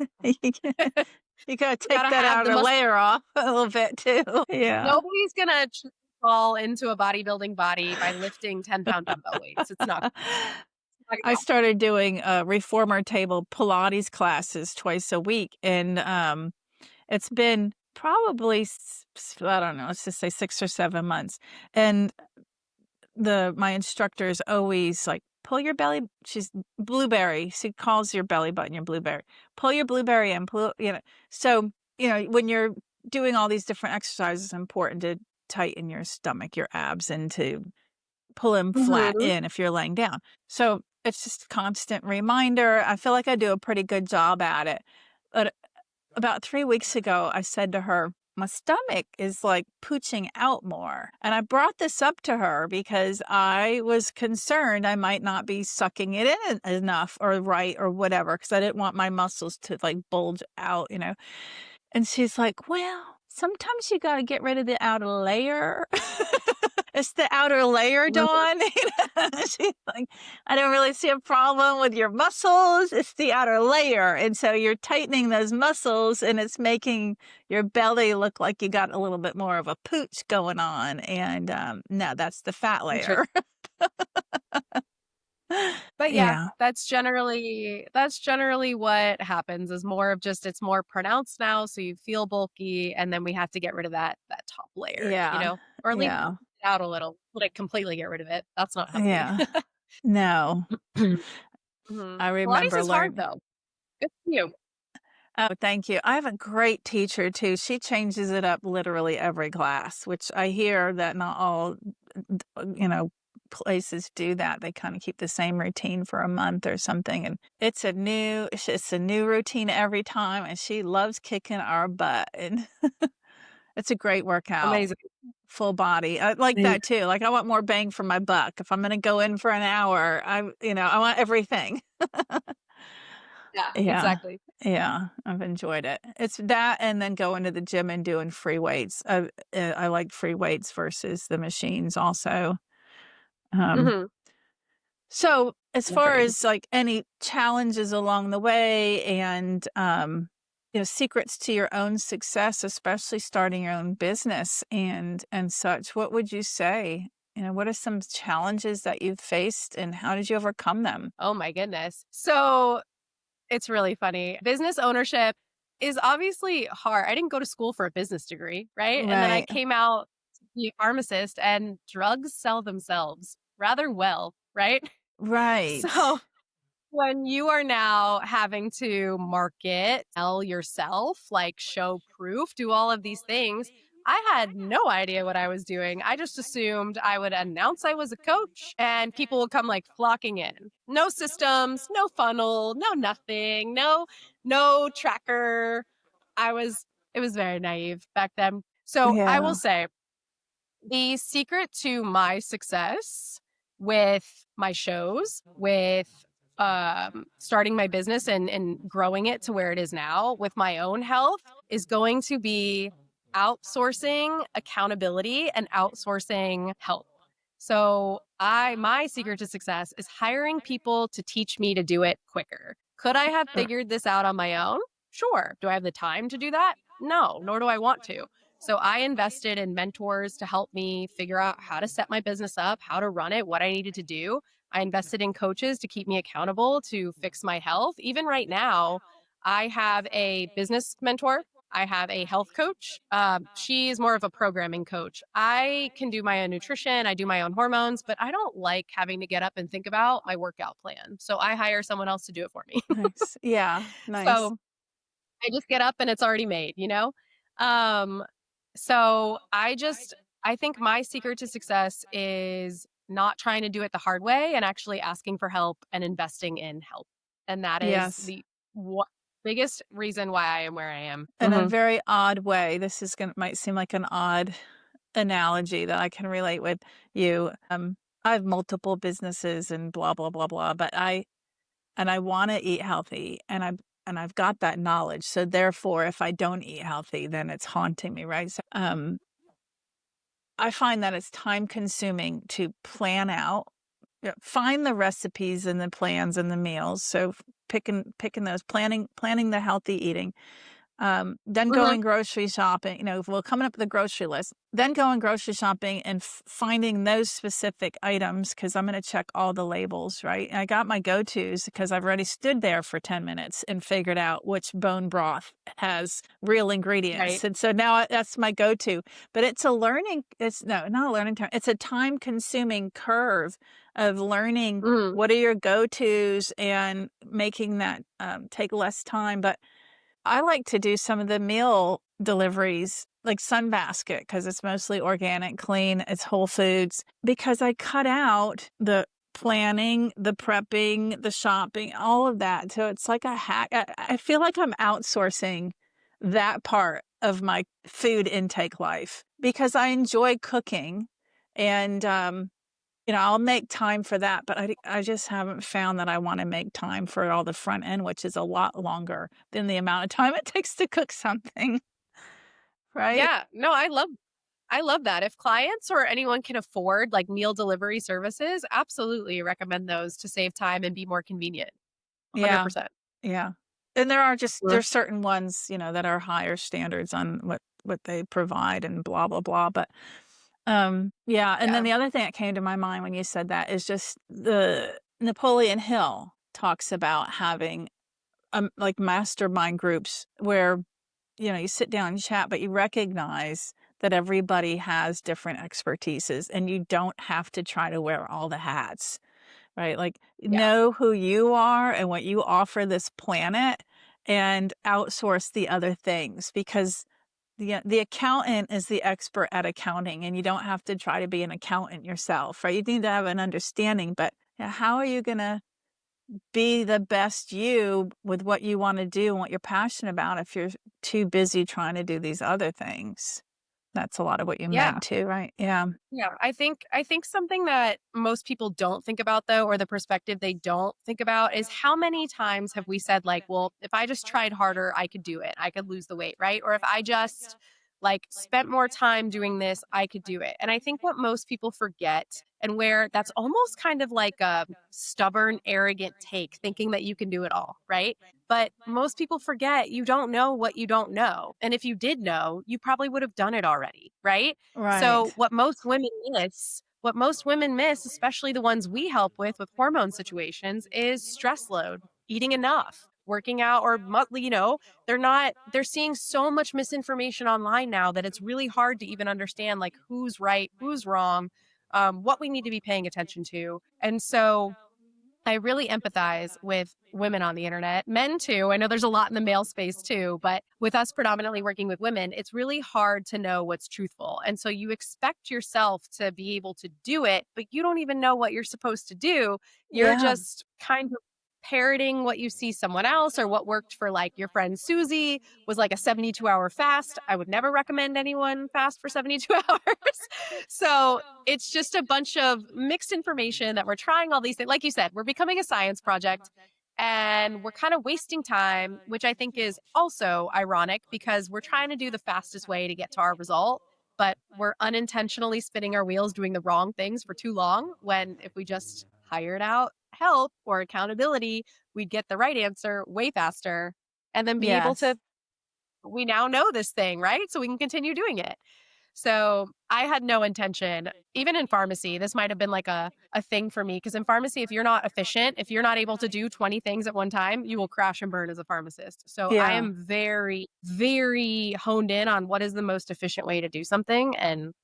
You gotta We take got to that have the outer muscle. layer off a little bit too. Yeah. Nobody's going to fall into a bodybuilding body by lifting 10-pound dumbbell weights. It's not gonna I happen. started doing, reformer table Pilates classes twice a week, and, it's been probably I don't know, let's just say 6 or 7 months, and my instructor is always like, "Pull your belly." She's blueberry. She calls your belly button your blueberry. "Pull your blueberry in." So, when you're doing all these different exercises, it's important to tighten your stomach, your abs, and to pull them flat Mhm. in if you're laying down. So, it's just a constant reminder. I feel like I do a pretty good job at it. But about 3 weeks ago, I said to her, "My stomach is, like, pooching out more." And I brought this up to her because I was concerned I might not be sucking it in enough or right or whatever, because I didn't want my muscles to, like, bulge out. And she's like, "Well, sometimes you gotta get rid of the outer layer." It's the outer layer, Mhm. Dawn. She's like, "I don't really see a problem with your muscles. It's the outer layer. And so you're tightening those muscles and it's making your belly look like you got a little bit more of a pooch going on. And no, that's the fat Interest layer." But yeah, Yeah. that's generally what happens is more of just it's more pronounced now, so you feel bulky, and then we have to get rid of that top layer, Yeah. or at least Yeah. it out a little, like completely get rid of it. That's not healthy. Yeah. No, Mhm. I Pilates remember is hard learning. though. Good for you. Oh, thank you. I have a great teacher too. She changes it up literally every class, which I hear that not all, places do that. They kind of keep the same routine for a month or something, and it's a new routine every time, and she loves kicking our butt, and it's a great workout, Amazing. full body. I like Amazing. that too. Like I want more bang for my buck. If I'm going to go in for an hour, I want everything. Yeah, Yeah. exactly. Yeah, I've enjoyed it. It's that and then going to the gym and doing free weights. I like free weights versus the machines also. Um, Mhm. so as far Agreed. as like any challenges along the way and secrets to your own success, especially starting your own business and such, what would you say? What are some challenges that you've faced and how did you overcome them? Oh my goodness. So it's really funny. Business ownership is obviously hard. I didn't go to school for a business degree, right? And then I Right. came out to be a pharmacist and drugs sell themselves rather well, right? Right. So when you are now having to market, sell yourself, like show proof, do all of these things, I had no idea what I was doing. I just assumed I would announce I was a coach and people would come like flocking in. No systems, no funnel, no nothing, no tracker. It was very naive back then. So I will Yeah. say the secret to my success with my shows, with starting my business and growing it to where it is now with my own health is going to be outsourcing accountability and outsourcing help. So my secret to success is hiring people to teach me to do it quicker. Could I have figured this out on my own? Sure. Do I have the time to do that? No, nor do I want to. So I invested in mentors to help me figure out how to set my business up, how to run it, what I needed to do. I invested in coaches to keep me accountable to fix my health. Even right now, I have a business mentor. I have a health coach. She's more of a programming coach. I can do my own nutrition. I do my own hormones, but I don't like having to get up and think about my workout plan. So I hire someone else to do it for me. Nice. Yeah, nice. So I just get up and it's already made? Um, so I think my secret to success is not trying to do it the hard way and actually asking for help and investing in help. And that is Yes. the biggest reason why I am where I am. In a very odd way, this is gonna might seem like an odd analogy that I can relate with you. I have multiple businesses and blah, blah, blah, blah, but I wanna eat healthy, and I've got that knowledge, so therefore, if I don't eat healthy, then it's haunting me, right? So, I find that it's time consuming to plan out, find the recipes and the plans and the meals. So picking those, planning the healthy eating. Then Mhm. going grocery shopping, coming up with a grocery list, then going grocery shopping and finding those specific items because I'm going to check all the labels, right? And I got my go-tos because I've already stood there for 10 minutes and figured out which bone broth has real ingredients. Right. And so now that's my go-to. But it's not a learning time. It's a time-consuming curve of learning Mhm. what are your go-tos and making that take less time. But I like to do some of the meal deliveries, like Sunbasket, because it's mostly organic, clean, it's whole foods, because I cut out the planning, the prepping, the shopping, all of that. So it's like a hack. I feel like I'm outsourcing that part of my food intake life because I enjoy cooking and, I'll make time for that, but I just haven't found that I wanna make time for all the front end, which is a lot longer than the amount of time it takes to cook something, right? Yeah. No, I love that. If clients or anyone can afford like meal delivery services, absolutely recommend those to save time and be more convenient. Yeah, 100%. yeah. And Mm. there's certain ones, that are higher standards on what they provide and blah, blah, blah, but, yeah, and then Yeah. the other thing that came to my mind when you said that is just the Napoleon Hill talks about having, like, mastermind groups where you sit down and chat, but you recognize that everybody has different expertises and you don't have to try to wear all the hats, right? Like, Yeah. know who you are and what you offer this planet and outsource the other things because the accountant is the expert at accounting and you don't have to try to be an accountant yourself, right? You need to have an understanding, but how are you going to be the best you with what you wanna do and what you're passionate about if you're too busy trying to do these other things. That's a lot of what you Yeah. meant too, right? Yeah. Yeah, I think something that most people don't think about though, or the perspective they don't think about is how many times have we said like, well, if I just tried harder, I could do it. I could lose the weight, right? Or if I just like spent more time doing this, I could do it. And I think what most people forget and where that's almost kind of like a stubborn, arrogant take, thinking that you can do it all, right? But most people forget you don't know what you don't know. And if you did know, you probably would have done it already, right? So Right. what most women miss, especially the ones we help with hormone situations, is stress load, eating enough, working out, or they're seeing so much misinformation online now that it's really hard to even understand like who's right, who's wrong, what we need to be paying attention to. And so I really empathize with women on the internet, men too. I know there's a lot in the male space too, but with us predominantly working with women, it's really hard to know what's truthful. And so you expect yourself to be able to do it, but you don't even know what you're supposed to do. You're Yeah. just kind of parroting what you see someone else or what worked for like your friend Susie was like a 72-hour fast. I would never recommend anyone fast for 72 hours. So it's just a bunch of mixed information that we're trying all these things. Like you said, we're becoming a science project and we're kind of wasting time, which I think is also ironic because we're trying to do the fastest way to get to our result, but we're unintentionally spinning our wheels doing the wrong things for too long. When if we just hired out help or accountability, we'd get the right answer way faster and then be able to, Yes. we now know this thing, right? So we can continue doing it. So I had no intention, even in pharmacy, this might have been like a thing for me. Because in pharmacy, if you're not efficient, if you're not able to do 20 things at one time, you will crash and burn as a pharmacist. So I Yeah. am very, very honed in on what is the most efficient way to do something. And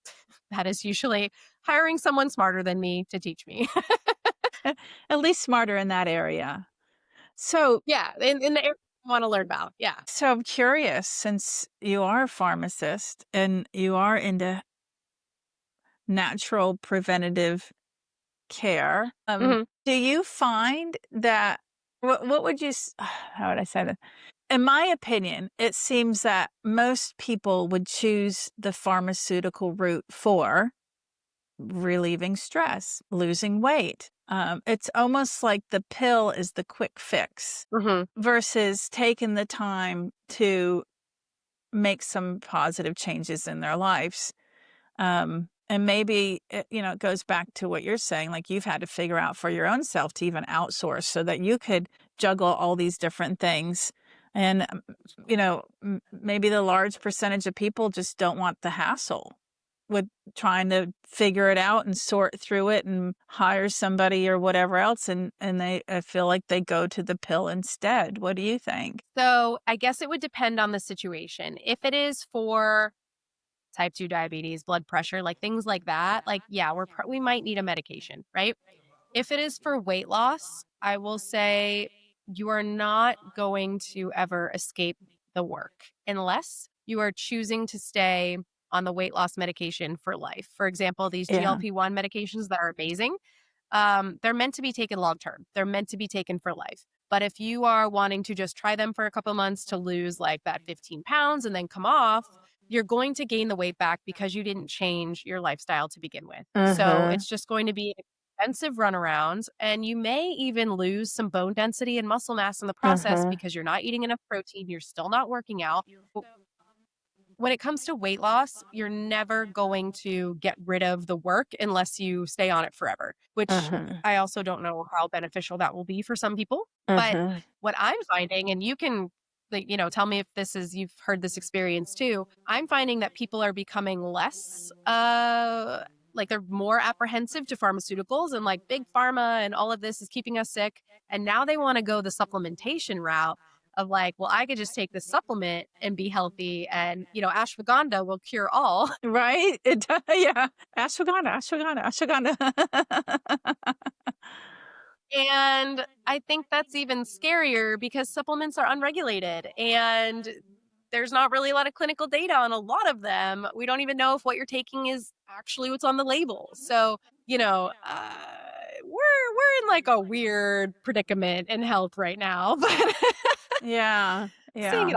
that is usually hiring someone smarter than me to teach me. At least smarter in that area. So Yeah. In the area I want to learn about. Yeah. so I'm curious, since you are a pharmacist and you are into natural preventative care, Hmm. do you find that what would you how would I say that? In my opinion, it seems that most people would choose the pharmaceutical route for relieving stress, losing weight. It's almost like the pill is the quick fix Hmm. versus taking the time to make some positive changes in their lives. And maybe, it goes back to what you're saying, like you've had to figure out for your own self to even outsource so that you could juggle all these different things. And, maybe the large percentage of people just don't want the hassle with trying to figure it out and sort through it and hire somebody or whatever else. And I feel like they go to the pill instead. What do you think? So I guess it would depend on the situation. If it is for type 2 diabetes, blood pressure, like things like that, like, yeah, we might need a medication, right? If it is for weight loss, I will say you are not going to ever escape the work unless you are choosing to stay on the weight loss medication for life. For example, these Yeah. GLP-1 medications that are amazing, they're meant to be taken long term. They're meant to be taken for life. But if you are wanting to just try them for a couple months to lose like that 15 pounds and then come off, you're going to gain the weight back because you didn't change your lifestyle to begin with. So it's just going to be an expensive runaround, and you may even lose some bone density and muscle mass in the process because you're not eating enough protein. You're still not working out. But when it comes to weight loss, you're never going to get rid of the work unless you stay on it forever, which I also don't know how beneficial that will be for some people. But what I'm finding, and you can, like, tell me if you've heard this experience too. I'm finding that people are becoming less, like they're more apprehensive to pharmaceuticals, and like big pharma and all of this is keeping us sick. And now they want to go the supplementation route of like, well, I could just take this supplement and be healthy, and ashwagandha will cure all. Right? Yeah. Ashwagandha, ashwagandha, ashwagandha. And I think that's even scarier because supplements are unregulated and there's not really a lot of clinical data on a lot of them. We don't even know if what you're taking is actually what's on the label. So, we're in like a weird predicament in health right now. But Yeah. seeing Yeah. it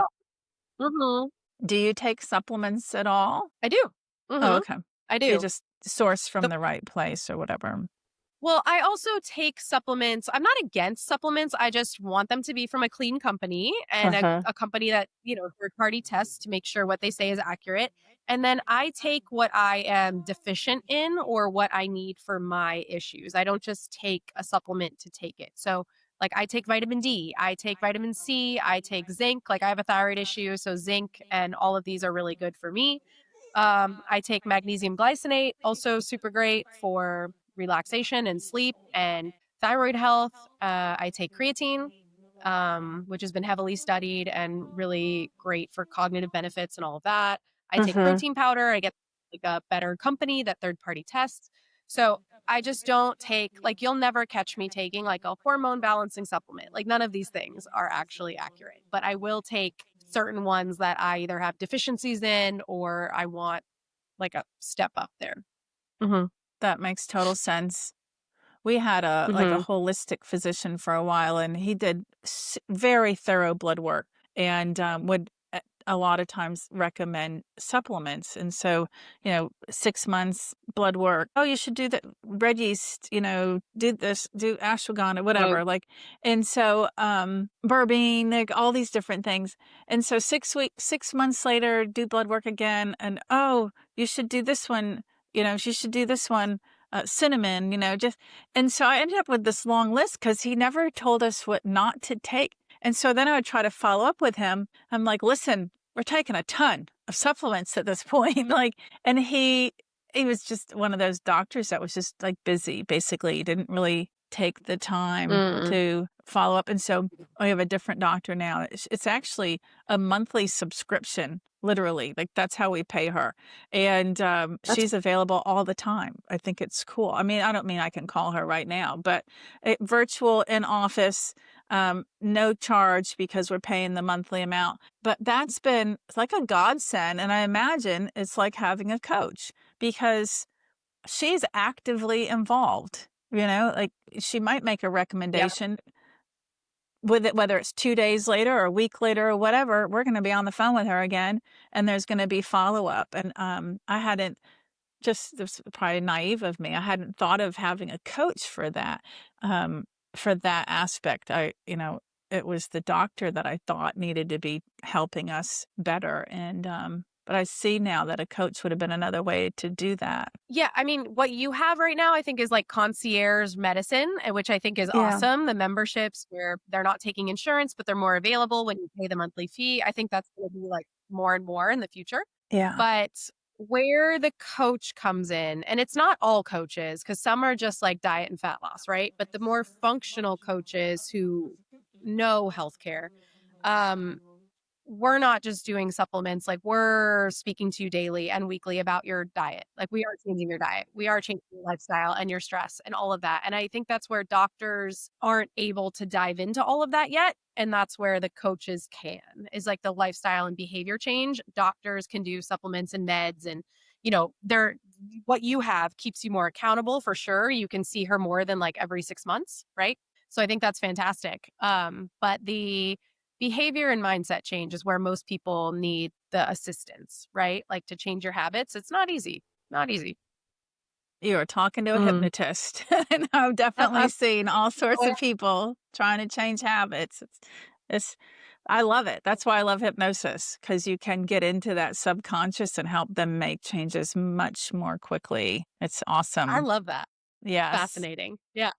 all. Do you take supplements at all? I do. Oh, okay. I You do. just source from The the right place or whatever. Well, I also take supplements. I'm not against supplements. I just want them to be from a clean company and a company that, third party tests to make sure what they say is accurate. And then I take what I am deficient in or what I need for my issues. I don't just take a supplement to take it. So, like, I take vitamin D, I take vitamin C, I take zinc. Like, I have a thyroid issue. So, zinc and all of these are really good for me. I take magnesium glycinate, also super great for relaxation and sleep and thyroid health. I take creatine, which has been heavily studied and really great for cognitive benefits and all of that. I take protein powder. I get like a better company that third party tests. So I just don't take, like, you'll never catch me taking like a hormone balancing supplement. Like, none of these things are actually accurate, but I will take certain ones that I either have deficiencies in or I want like a step up there. That makes total sense. We had a holistic physician for a while, and he did very thorough blood work and would a lot of times recommend supplements. And so, 6 months blood work. Oh, you should do the red yeast, do this, do ashwagandha, whatever. Right. Like, and so, berberine, like all these different things. And so 6 months later, do blood work again. And, oh, you should do this one, you should do this one, cinnamon, just, and so I ended up with this long list because he never told us what not to take. And so then I would try to follow up with him. I'm like, listen, we're taking a ton of supplements at this point. Like, and he was just one of those doctors that was just like busy. Basically, he didn't really take the time to follow up. And so we have a different doctor now. It's actually a monthly subscription, literally. Like, that's how we pay her. And she's available all the time. I think it's cool. I mean, I don't mean I can call her right now, but virtual, in office, no charge because we're paying the monthly amount. But that's been like a godsend. And I imagine it's like having a coach because she's actively involved. Like, she might make a Yeah. recommendation with it, whether it's 2 days later or a week later or whatever. We're going to be on the phone with her again, and there's going to be follow up. And I hadn't, just, this was probably naive of me, I hadn't thought of having a coach for that, for that aspect. It was the doctor that I thought needed to be helping us better. And But I see now that a coach would have been another way to do that. Yeah, I mean, what you have right now, I think, is like concierge medicine, which I think is Yeah. awesome. The memberships where they're not taking insurance, but they're more available when you pay the monthly fee. I think that's going to be like more and more in the future. Yeah. But where the coach comes in, and it's not all coaches, because some are just like diet and fat loss, right? But the more functional coaches who know healthcare, um, we're not just doing supplements. Like, we're speaking to you daily and weekly about your diet. Like, we are changing your diet. We are changing your lifestyle and your stress and all of that. And I think that's where doctors aren't able to dive into all of that yet. And that's where the coaches can, is like the lifestyle and behavior change. Doctors can do supplements and meds, and, you know, they're what you have keeps you more accountable for sure. You can see her more than like every 6 months, right? So I think that's fantastic. But the behavior and mindset change is where most people need the assistance, right? Like, to change your habits. It's not easy. Not easy. You are talking to a Mhm. hypnotist. And I've definitely seen all sorts of people trying to change habits. It's I love it. That's why I love hypnosis, because you can get into that subconscious and help them make changes much more quickly. It's I awesome. love that. Yes. Fascinating. Yeah.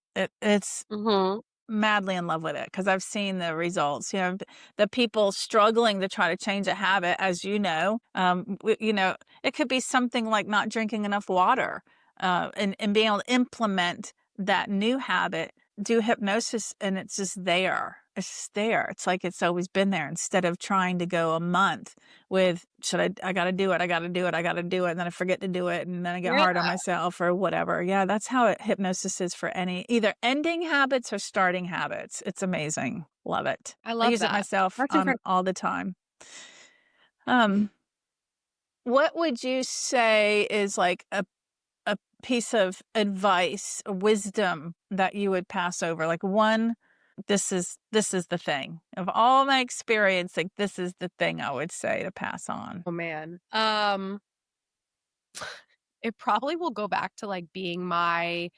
It's Mhm. madly in love with it, because I've seen the results. The people struggling to try to change a habit, as you know, it could be something like not drinking enough water, and being able to implement that new habit, do hypnosis, and it's just there. It's just there. It's like it's always been there, instead of trying to go a month with, I got to do it. I got to do it. I got to do it. And then I forget to do it. And then I get hard on Yeah. myself or whatever. Yeah. That's how hypnosis is for either ending habits or starting habits. It's amazing. Love it. I I love use it that. myself That's incredible. all the time. What would you say is like a piece of advice or wisdom that you would pass over? Like, one, this is the thing. Of all my experience, like, this is the thing I would say to pass on. Oh, man. It probably will go back to like being my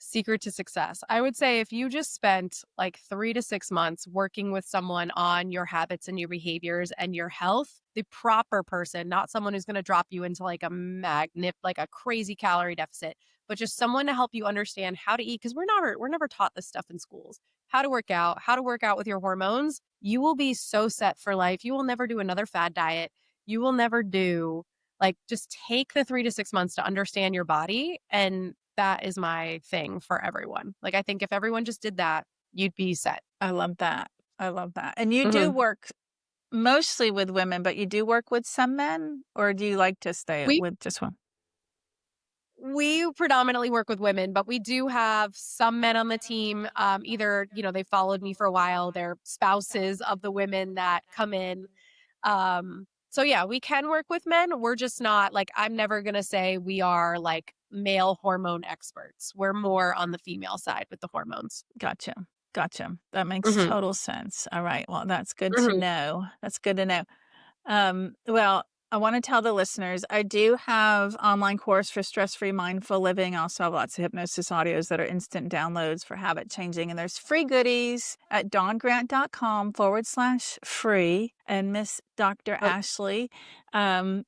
secret to success. I would say if you just spent like 3 to 6 months working with someone on your habits and your behaviors and your health, the proper person, not someone who's going to drop you into like like a crazy calorie deficit, but just someone to help you understand how to eat. Cause we're never taught this stuff in schools, how to work out with your hormones. You will be so set for life. You will never do another fad diet. You will never do like, just take the 3 to 6 months to understand your body. And that is my thing for everyone. Like, I think if everyone just did that, you'd be set. I love that. I love that. And you do Mhm. work mostly with women, but you do work with some men, or do you like to stay We with just one? we predominantly work with women, but we do have some men on the team. Either, they followed me for a while, they're spouses of the women that come in. So yeah, we can work with men. We're just not like, I'm never going to say we are like male hormone experts. We're more on the female side with the hormones. Gotcha. Gotcha. That makes Mhm. total sense. All right. Well, that's good to Mhm. know. That's good to know. Well, I want to tell the listeners, I do have online course for stress-free mindful living. I also have lots of hypnosis audios that are instant downloads for habit changing. And there's free goodies at dawngrant.com/free. And Miss Dr. Oh, Ashley,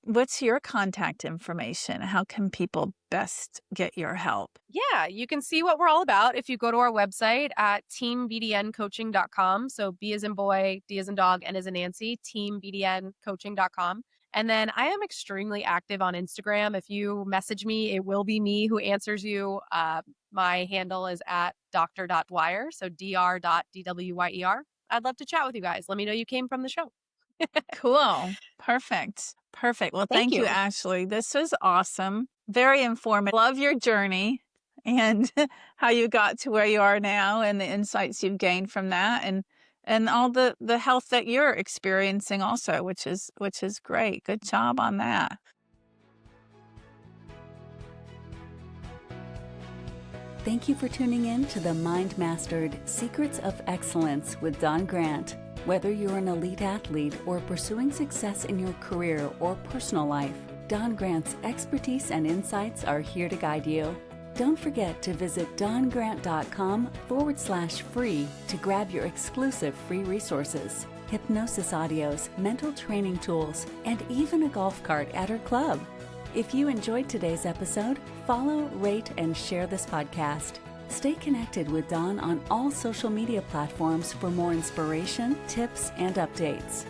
what's your contact information? How can people best get your help? yeah, you can see what we're all about if you go to our website at teambdncoaching.com. So B as in boy, D as in dog, N as in Nancy, teambdncoaching.com. And then I am extremely active on Instagram. If you message me, it will be me who answers you. My handle is at dr.dwyer, so dr.dwyer. I'd love to chat with you guys. Let me know you came from the show. Cool. Perfect. Perfect. Well, Thank thank you, you. Ashley. This was awesome. Very informative. Love your journey and how you got to where you are now, and the insights you've gained from that, and all the health that you're experiencing also, which is great. Good job on that. Thank you for tuning in to the Mind Mastered Secrets of Excellence with Dawn Grant. Whether you're an elite athlete or pursuing success in your career or personal life, Dawn Grant's expertise and insights are here to guide you. Don't forget to visit dawngrant.com/free to grab your exclusive free resources. hypnosis audios, mental training tools, and even a golf cart at her club. If you enjoyed today's episode, follow, rate, and share this podcast. Stay connected with Dawn on all social media platforms for more inspiration, tips, and updates.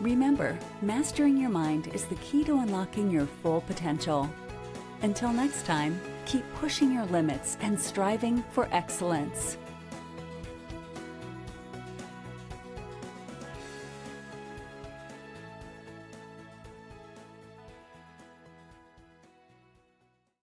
Remember, mastering your mind is the key to unlocking your full potential. Until next time, keep pushing your limits and striving for excellence.